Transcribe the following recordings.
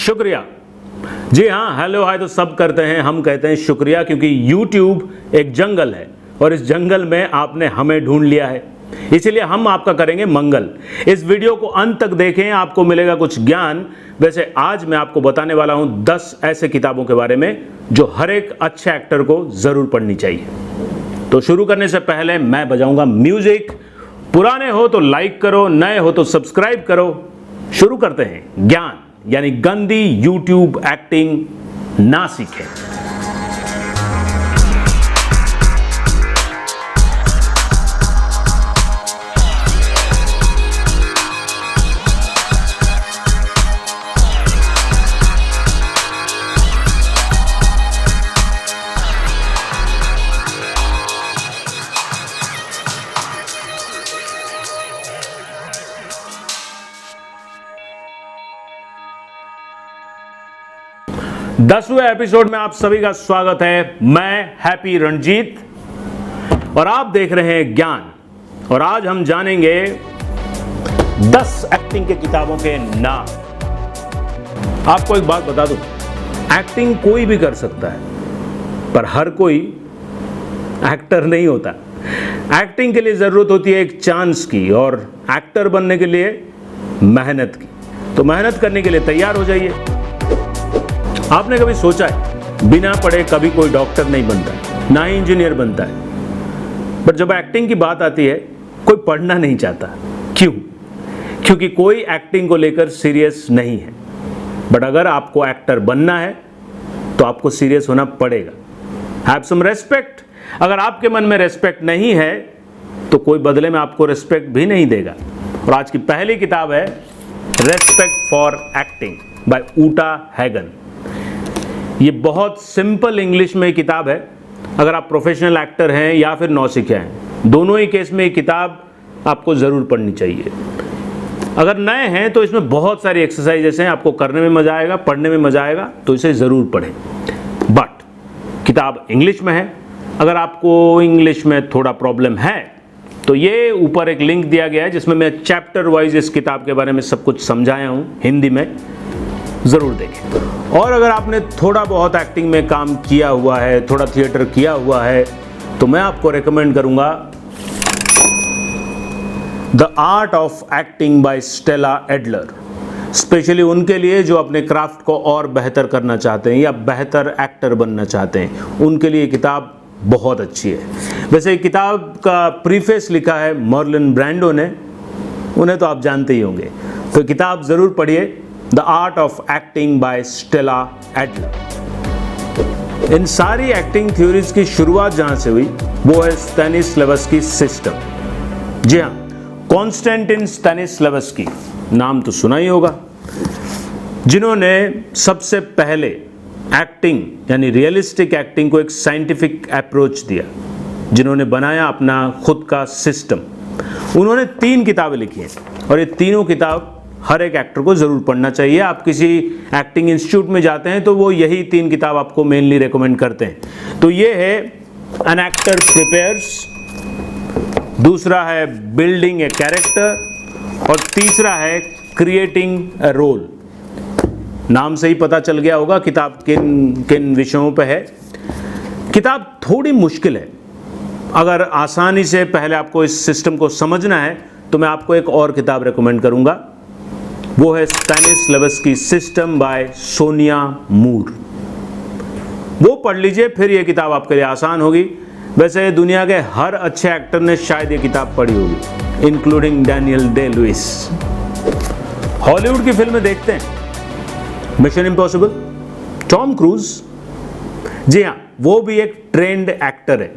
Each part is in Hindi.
शुक्रिया। जी हाँ, हेलो हाय तो सब करते हैं, हम कहते हैं शुक्रिया, क्योंकि YouTube एक जंगल है और इस जंगल में आपने हमें ढूंढ लिया है, इसीलिए हम आपका करेंगे मंगल। इस वीडियो को अंत तक देखें, आपको मिलेगा कुछ ज्ञान। वैसे आज मैं आपको बताने वाला हूं 10 ऐसे किताबों के बारे में जो हर एक अच्छे एक्टर को जरूर पढ़नी चाहिए। तो शुरू करने से पहले मैं बजाऊंगा म्यूजिक। पुराने हो तो लाइक करो, नए हो तो सब्सक्राइब करो। शुरू करते हैं ज्ञान यानी गंदी यूट्यूब एक्टिंग ना सीखें। दसवें एपिसोड में आप सभी का स्वागत है। मैं हैप्पी रणजीत और आप देख रहे हैं ज्ञान। और आज हम जानेंगे 10 एक्टिंग के किताबों के नाम। आपको एक बात बता दूं, एक्टिंग कोई भी कर सकता है, पर हर कोई एक्टर नहीं होता। एक्टिंग के लिए जरूरत होती है एक चांस की, और एक्टर बनने के लिए मेहनत की। तो मेहनत करने के लिए तैयार हो जाइए। आपने कभी सोचा है बिना पढ़े कभी कोई डॉक्टर नहीं बनता है, ना ही इंजीनियर बनता है। पर जब एक्टिंग की बात आती है कोई पढ़ना नहीं चाहता। क्यों? क्योंकि कोई एक्टिंग को लेकर सीरियस नहीं है। बट अगर आपको एक्टर बनना है तो आपको सीरियस होना पड़ेगा। Have some respect. अगर आपके मन में रेस्पेक्ट नहीं है तो कोई बदले में आपको रेस्पेक्ट भी नहीं देगा। और आज की पहली किताब है respect for acting by ऊटा Hagen. ये बहुत सिंपल इंग्लिश में किताब है। अगर आप प्रोफेशनल एक्टर हैं या फिर नौसिखिया हैं, दोनों ही केस में ये किताब आपको ज़रूर पढ़नी चाहिए। अगर नए हैं तो इसमें बहुत सारी एक्सरसाइजेस हैं, आपको करने में मज़ा आएगा, पढ़ने में मज़ा आएगा, तो इसे ज़रूर पढ़ें। बट किताब इंग्लिश में है। अगर आपको इंग्लिश में थोड़ा प्रॉब्लम है तो ये ऊपर एक लिंक दिया गया है जिसमें मैं चैप्टर वाइज इस किताब के बारे में सब कुछ समझाया हूँ हिंदी में, ज़रूर देखें। और अगर आपने थोड़ा बहुत एक्टिंग में काम किया हुआ है, थोड़ा थिएटर किया हुआ है, तो मैं आपको रेकमेंड करूंगा the art of acting by Stella Adler. Specially उनके लिए जो अपने क्राफ्ट को और बेहतर करना चाहते हैं या बेहतर एक्टर बनना चाहते हैं, उनके लिए किताब बहुत अच्छी है। वैसे किताब का प्रीफेस लिखा है मर्लिन ब्रांडो ने, उन्हें तो आप जानते ही होंगे। तो किताब ज़रूर पढ़िए, the art of acting by Stella Adler. इन सारी एक्टिंग थ्योरीज की शुरुआत जहां से हुई वो है स्टैनिस्लावस्की सिस्टम। जी हाँ, कॉन्स्टेंटिन स्टैनिस्लावस्की, नाम तो सुना ही होगा, जिन्होंने सबसे पहले एक्टिंग यानी रियलिस्टिक एक्टिंग को एक साइंटिफिक अप्रोच दिया, जिन्होंने बनाया अपना खुद का सिस्टम। उन्होंने 3 किताबें लिखी हैं और ये तीनों किताब हर एक एक्टर को ज़रूर पढ़ना चाहिए। आप किसी एक्टिंग इंस्टीट्यूट में जाते हैं तो वो यही 3 किताब आपको मेनली रेकमेंड करते हैं। तो ये है एन एक्टर प्रिपेयर्स, दूसरा है बिल्डिंग ए कैरेक्टर, और तीसरा है क्रिएटिंग ए रोल। नाम से ही पता चल गया होगा किताब किन किन विषयों पे है। किताब थोड़ी मुश्किल है। अगर आसानी से पहले आपको इस सिस्टम को समझना है तो मैं आपको एक और किताब रेकमेंड करूंगा, वो है स्टैनिस्लावस्की सिस्टम बाय सोनिया मूर। वो पढ़ लीजिए, फिर ये किताब आपके लिए आसान होगी। वैसे दुनिया के हर अच्छे एक्टर ने शायद ये किताब पढ़ी होगी, including Daniel Day Lewis. Hollywood की फिल्में देखते हैं, मिशन इम्पॉसिबल, टॉम क्रूज। जी हाँ, वो भी एक ट्रेंड एक्टर है।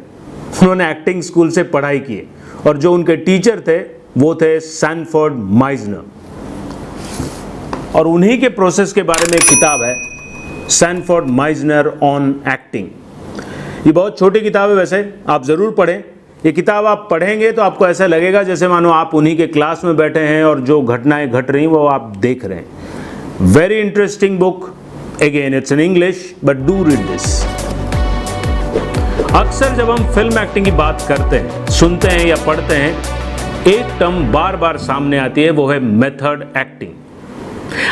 उन्होंने एक्टिंग स्कूल से पढ़ाई की है और जो उनके टीचर थे वो थे सैनफोर्ड माइजनर। और उन्हीं के प्रोसेस के बारे में एक किताब है, सैनफोर्ड माइजनर ऑन एक्टिंग। ये बहुत छोटी किताब है, वैसे आप ज़रूर पढ़ें। ये किताब आप पढ़ेंगे तो आपको ऐसा लगेगा जैसे मानो आप उन्हीं के क्लास में बैठे हैं और जो घटनाएं घट रही हैं वो आप देख रहे हैं। Very interesting book. Again it's in English, but do read this. अक्सर जब हम फिल्म एक्टिंग की बात करते हैं, सुनते हैं या पढ़ते हैं, एक टर्म बार बार सामने आती है, वो है मेथड एक्टिंग।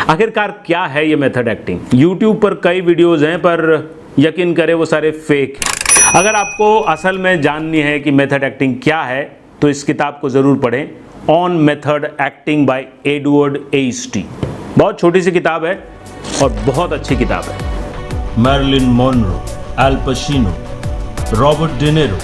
आखिरकार क्या है ये मेथड एक्टिंग? यूट्यूब पर कई वीडियोज़ हैं, पर यकीन करें वो सारे फेक हैं। अगर आपको असल में जाननी है कि मेथड एक्टिंग क्या है तो इस किताब को ज़रूर पढ़ें, on method acting by Edward Easty. बहुत छोटी सी किताब है और बहुत अच्छी किताब है। Marilyn Monroe, Al Pacino, Robert De Niro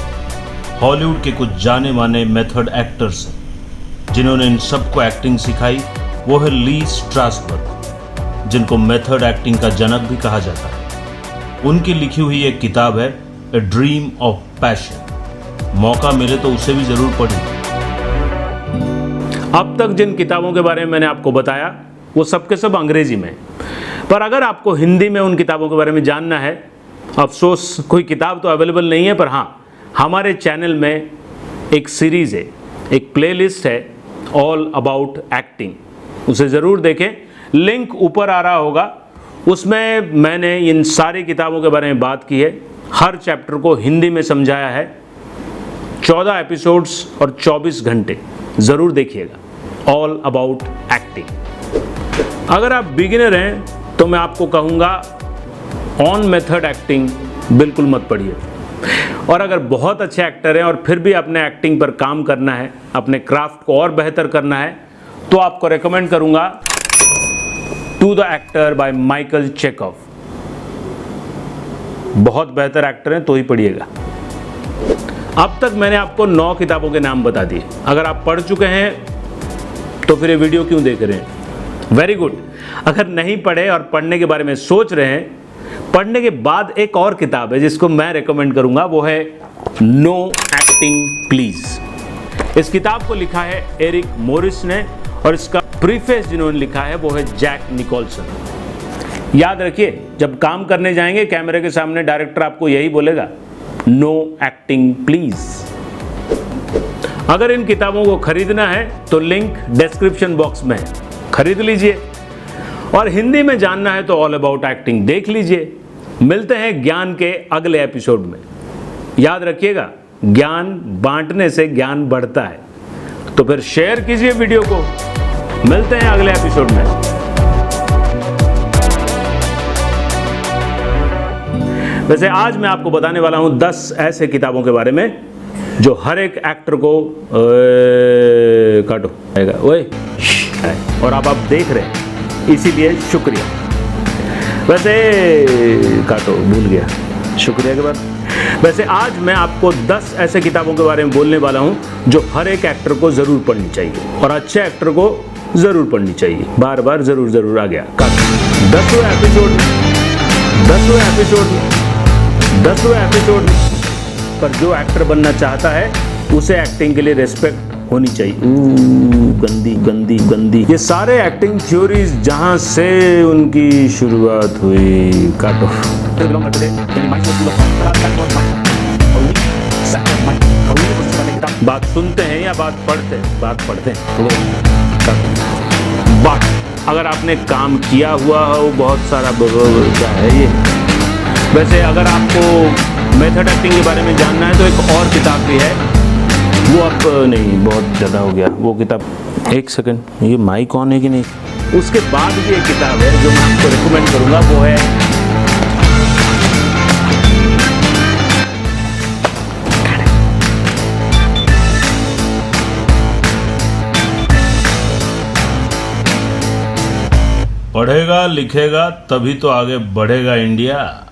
Hollywood के कुछ जाने माने मेथड एक्टर्स हैं जिन्होंने इन सबको एक्टिंग सिखाई। वो है ली स्ट्रासबर्ग, जिनको मेथड एक्टिंग का जनक भी कहा जाता है। उनकी लिखी हुई एक किताब है ए ड्रीम ऑफ पैशन। मौका मिले तो उसे भी जरूर पढ़िए। अब तक जिन किताबों के बारे में मैंने आपको बताया वो सब के सब अंग्रेजी में, पर अगर आपको हिंदी में उन किताबों के बारे में जानना है, अफसोस कोई किताब तो अवेलेबल नहीं है, पर हाँ, हमारे चैनल में एक सीरीज़ है, एक प्लेलिस्ट है ऑल अबाउट एक्टिंग, उसे ज़रूर देखें। लिंक ऊपर आ रहा होगा। उसमें मैंने इन सारी किताबों के बारे में बात की है, हर चैप्टर को हिंदी में समझाया है। 14 एपिसोड्स और 24 घंटे, ज़रूर देखिएगा ऑल अबाउट एक्टिंग। अगर आप बिगिनर हैं तो मैं आपको कहूँगा ऑन मेथड एक्टिंग बिल्कुल मत पढ़िए, और अगर बहुत अच्छे एक्टर हैं और फिर भी अपने एक्टिंग पर काम करना है, अपने क्राफ्ट को और बेहतर करना है, तो आपको रेकमेंड करूँगा to the actor by Michael Chekhov. बहुत बेहतर एक्टर हैं, तो ही पढ़िएगा। अब तक मैंने आपको 9 किताबों के नाम बता दिए। अगर आप पढ़ चुके हैं तो फिर ये वीडियो क्यों देख रहे हैं? Very good. अगर नहीं पढ़े और पढ़ने के बारे में सोच रहे हैं, पढ़ने के बाद एक और किताब है जिसको मैं रेकमेंड करूंगा, वो है नो एक्टिंग प्लीज। इस किताब को लिखा है एरिक मोरिस ने, और इसका प्रीफेस जिन्होंने लिखा है वो है जैक निकोलसन। याद रखिए, जब काम करने जाएंगे कैमरे के सामने डायरेक्टर आपको यही बोलेगा, नो एक्टिंग प्लीज। अगर इन किताबों को खरीदना है तो लिंक डिस्क्रिप्शन बॉक्स में है, खरीद लीजिए। और हिंदी में जानना है तो ऑल अबाउट एक्टिंग देख लीजिए। मिलते हैं ज्ञान के अगले एपिसोड में। याद रखिएगा, ज्ञान बांटने से ज्ञान बढ़ता है, तो फिर शेयर कीजिए वीडियो को। मिलते हैं अगले एपिसोड में। वैसे आज मैं आपको बताने वाला हूं 10 ऐसे किताबों के बारे में जो हर एक एक्टर को काटो आएगा ओए, और आप देख रहे हैं, इसीलिए शुक्रिया। वैसे काटो, भूल गया, शुक्रिया के बाद। वैसे आज मैं आपको 10 ऐसे किताबों के बारे में बोलने वाला हूं जो हर एक एक्टर को ज़रूर पढ़नी चाहिए, और अच्छे एक्टर को ज़रूर पढ़नी चाहिए। बार बार ज़रूर आ गया। काटो। 10वें एपिसोड पर जो एक्टर बनना चाहता है उसे एक्टिंग के लिए रिस्पेक्ट होनी चाहिए। गंदी ये सारे एक्टिंग थ्योरीज जहां से उनकी शुरुआत हुई। काटो। बात सुनते हैं या बात पढ़ते हैं? बात पढ़ते हैं। बात अगर आपने काम किया हुआ हो, बहुत सारा क्या है ये। वैसे अगर आपको मेथड एक्टिंग के बारे में जानना है तो एक और किताब भी है, वो अब नहीं, बहुत ज़्यादा हो गया वो किताब। एक सेकंड, ये माइक ऑन है कि नहीं? उसके बाद भी एक किताब है जो मैं आपको रिकमेंड करूँगा, वो है पढ़ेगा लिखेगा तभी तो आगे बढ़ेगा इंडिया।